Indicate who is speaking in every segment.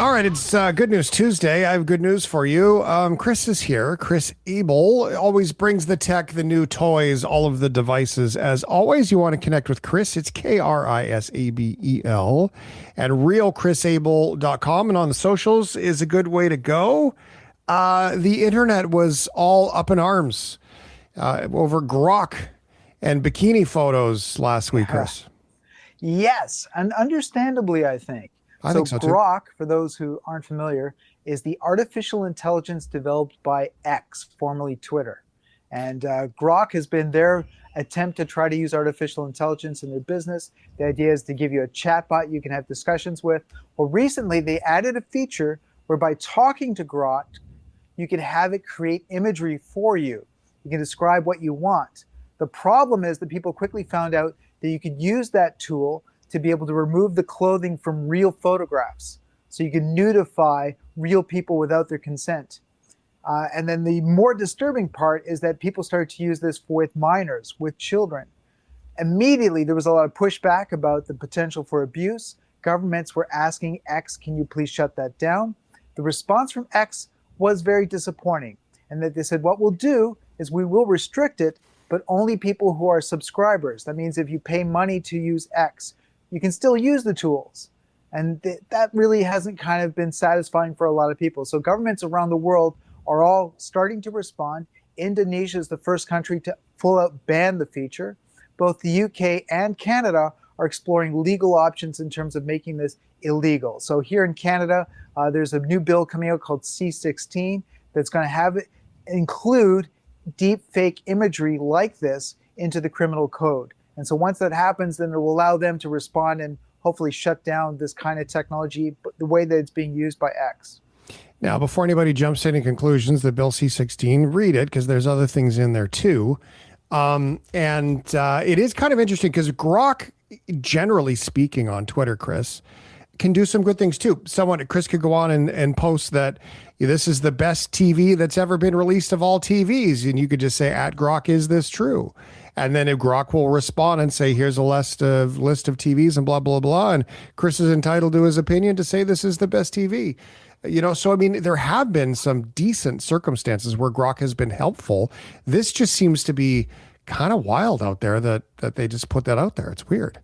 Speaker 1: All right, it's Good News Tuesday. I have good news for you. Chris is here. Chris Abel always brings the tech, the new toys, all of the devices. As always, you want to connect with Chris. It's KRISABEL at realchrisabel.com. And on the socials is a good way to go. The internet was all up in arms over Grok and bikini photos last week, Chris.
Speaker 2: Yes, and understandably, I think.
Speaker 1: I
Speaker 2: So
Speaker 1: think so too.
Speaker 2: Grok, for those who aren't familiar, is the artificial intelligence developed by X, formerly Twitter. And Grok has been their attempt to try to use artificial intelligence in their business. The idea is to give you a chatbot you can have discussions with. Well, recently they added a feature where by talking to Grok, you can have it create imagery for you. You can describe what you want. The problem is that people quickly found out that you could use that tool to be able to remove the clothing from real photographs. So you can nudify real people without their consent. And then the more disturbing part is that people started to use this with minors, with children. Immediately, there was a lot of pushback about the potential for abuse. Governments were asking X, can you please shut that down? The response from X was very disappointing. And that they said, what we'll do is we will restrict it, but only people who are subscribers. That means if you pay money to use X, you can still use the tools. And that really hasn't kind of been satisfying for a lot of people. So governments around the world are all starting to respond. Indonesia is the first country to full out ban the feature. Both the UK and Canada are exploring legal options in terms of making this illegal. So here in Canada, there's a new bill coming out called C16 that's going to have it include deep fake imagery like this into the criminal code. And so once that happens, then it will allow them to respond and hopefully shut down this kind of technology, the way that it's being used by X.
Speaker 1: Now, before anybody jumps to any conclusions, the Bill C16, read it because there's other things in there too. It is kind of interesting because Grok, generally speaking on Twitter, Chris, can do some good things too. Chris could go on and post that this is the best TV that's ever been released of all TVs. And you could just say, at Grok, is this true? And then if Grok will respond and say, here's a list of TVs and blah, blah, blah. And Chris is entitled to his opinion to say this is the best TV. So, I mean, there have been some decent circumstances where Grok has been helpful. This just seems to be kind of wild out there that they just put that out there. It's weird.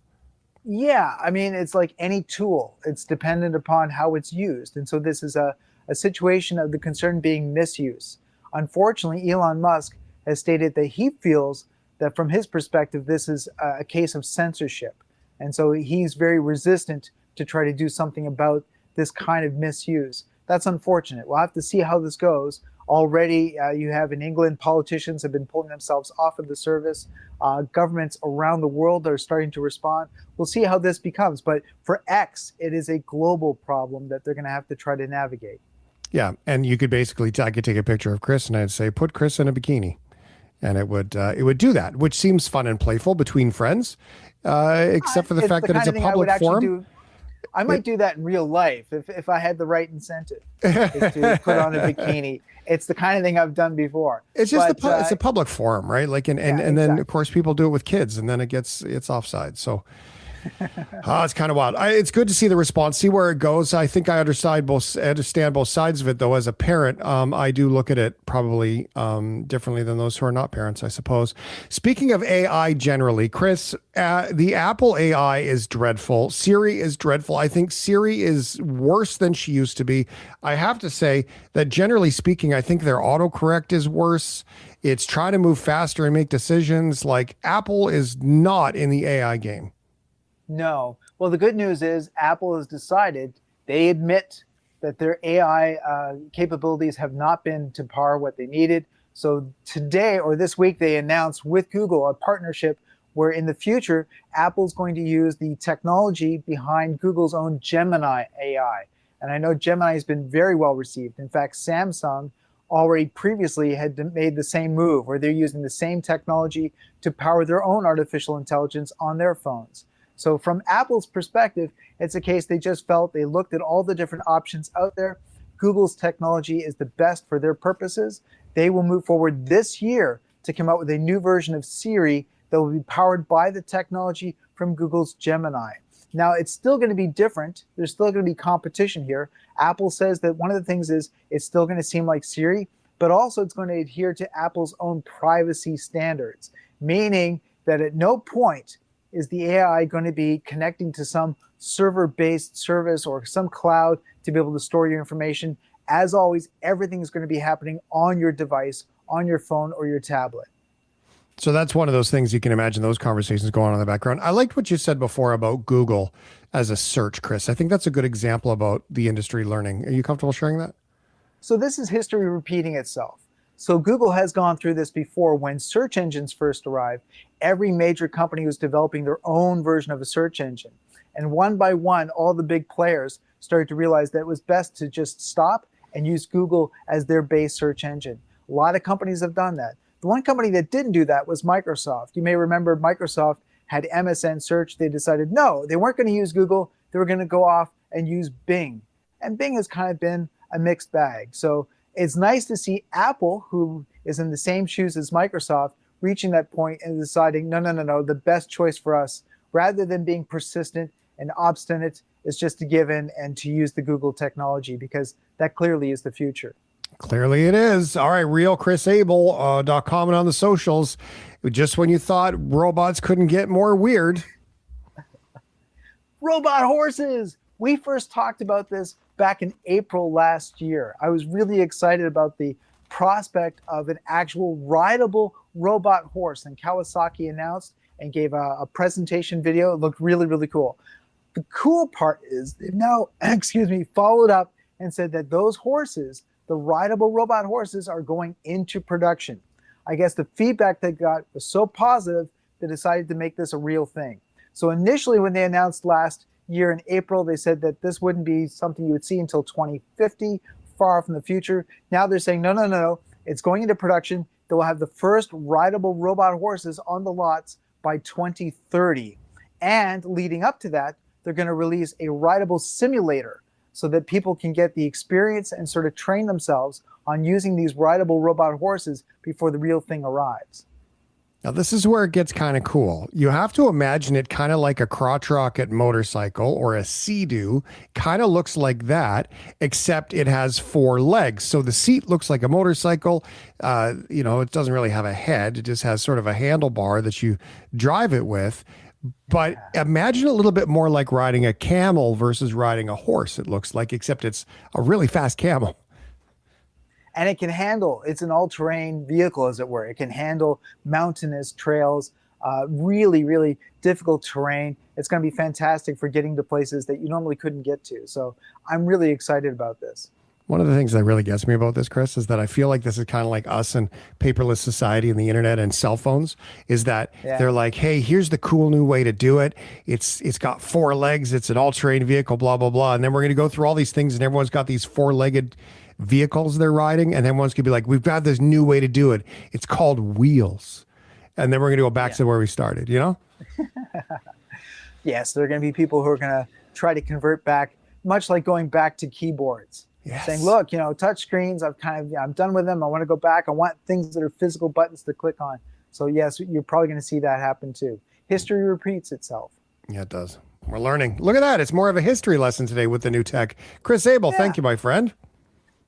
Speaker 2: Yeah, I mean, it's like any tool. It's dependent upon how it's used. And so this is a situation of the concern being misuse. Unfortunately, Elon Musk has stated that he feels that from his perspective, this is a case of censorship. And so he's very resistant to try to do something about this kind of misuse. That's unfortunate. We'll have to see how this goes. Already, you have in England, politicians have been pulling themselves off of the service. Governments around the world are starting to respond. We'll see how this becomes. But for X, it is a global problem that they're going to have to try to navigate.
Speaker 1: Yeah. And you could basically, I could take a picture of Chris and I'd say, put Chris in a bikini. And it would do that, which seems fun and playful between friends, except for the fact that it's a public forum.
Speaker 2: I might do that in real life if I had the right incentive is to put on a bikini. It's the kind of thing I've done before.
Speaker 1: It's just it's a public forum, right? Like, and then
Speaker 2: exactly.
Speaker 1: of course people do it with kids, and then it's offside. So it's kind of wild. It's good to see the response, see where it goes. I think I understand both sides of it, though. As a parent, I do look at it probably differently than those who are not parents, I suppose. Speaking of AI generally, Chris, the Apple AI is dreadful. Siri is dreadful. I think Siri is worse than she used to be. I have to say that generally speaking, I think their autocorrect is worse. It's trying to move faster and make decisions. Like Apple is not in the AI game.
Speaker 2: No. Well, the good news is Apple has decided, they admit that their AI capabilities have not been to par what they needed. So today or this week, they announced with Google a partnership where in the future, Apple's going to use the technology behind Google's own Gemini AI. And I know Gemini has been very well received. In fact, Samsung already previously had made the same move where they're using the same technology to power their own artificial intelligence on their phones. So from Apple's perspective, it's a case they just felt they looked at all the different options out there. Google's technology is the best for their purposes. They will move forward this year to come out with a new version of Siri that will be powered by the technology from Google's Gemini. Now, it's still going to be different. There's still going to be competition here. Apple says that one of the things is it's still going to seem like Siri, but also it's going to adhere to Apple's own privacy standards, meaning that at no point is the AI going to be connecting to some server-based service or some cloud to be able to store your information. As always, everything is going to be happening on your device, on your phone or your tablet.
Speaker 1: So that's one of those things you can imagine those conversations going on in the background. I liked what you said before about Google as a search, Chris. I think that's a good example about the industry learning. Are you comfortable sharing that?
Speaker 2: So this is history repeating itself. So Google has gone through this before. When search engines first arrived, every major company was developing their own version of a search engine. And one by one, all the big players started to realize that it was best to just stop and use Google as their base search engine. A lot of companies have done that. The one company that didn't do that was Microsoft. You may remember Microsoft had MSN search. They decided no, they weren't going to use Google. They were going to go off and use Bing. And Bing has kind of been a mixed bag. So it's nice to see Apple, who is in the same shoes as Microsoft, reaching that point and deciding, no, the best choice for us, rather than being persistent and obstinate, is just to give in and to use the Google technology, because that clearly is the future.
Speaker 1: Clearly it is. All right, realchrisable.com and on the socials. Just when you thought robots couldn't get more weird.
Speaker 2: Robot horses! We first talked about this back in April last year. I was really excited about the prospect of an actual rideable robot horse, and Kawasaki announced and gave a presentation video. It looked really, really cool. The cool part is they've now, followed up and said that those horses, the rideable robot horses, are going into production. I guess the feedback they got was so positive, they decided to make this a real thing. So initially when they announced last year in April, they said that this wouldn't be something you would see until 2050, far from the future. Now they're saying, no, it's going into production. They will have the first rideable robot horses on the lots by 2030. And leading up to that, they're going to release a rideable simulator so that people can get the experience and sort of train themselves on using these rideable robot horses before the real thing arrives.
Speaker 1: Now, this is where it gets kind of cool. You have to imagine it kind of like a crotch rocket motorcycle or a Sea-Doo. Kind of looks like that, except it has 4 legs. So the seat looks like a motorcycle. It doesn't really have a head. It just has sort of a handlebar that you drive it with. But imagine a little bit more like riding a camel versus riding a horse, it looks like, except it's a really fast camel.
Speaker 2: And it can handle, it's an all-terrain vehicle, as it were. It can handle mountainous trails, really, really difficult terrain. It's going to be fantastic for getting to places that you normally couldn't get to. So I'm really excited about this.
Speaker 1: One of the things that really gets me about this, Chris, is that I feel like this is kind of like us and paperless society and the internet and cell phones, is that they're like, hey, here's the cool new way to do it. It's got 4 legs. It's an all-terrain vehicle, blah, blah, blah. And then we're going to go through all these things and everyone's got these 4-legged vehicles they're riding. And then one's going to be like, we've got this new way to do it. It's called wheels. And then we're going to go back to where we started, you know?
Speaker 2: Yes, there are going to be people who are going to try to convert back, much like going back to keyboards. Yes. Saying, look, touch screens, I'm done with them. I want to go back. I want things that are physical buttons to click on. So yes, you're probably going to see that happen too. History repeats itself.
Speaker 1: Yeah, it does. We're learning. Look at that. It's more of a history lesson today with the new tech. Chris Abel, thank you, my friend.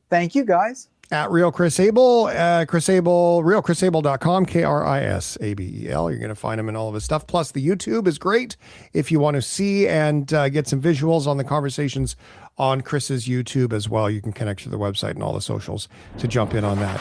Speaker 2: Thank you, guys.
Speaker 1: At Real Chris Abel, realchrisable.com, KRISABEL. You're going to find him in all of his stuff. Plus, the YouTube is great if you want to see and get some visuals on the conversations on Chris's YouTube as well. You can connect to the website and all the socials to jump in on that.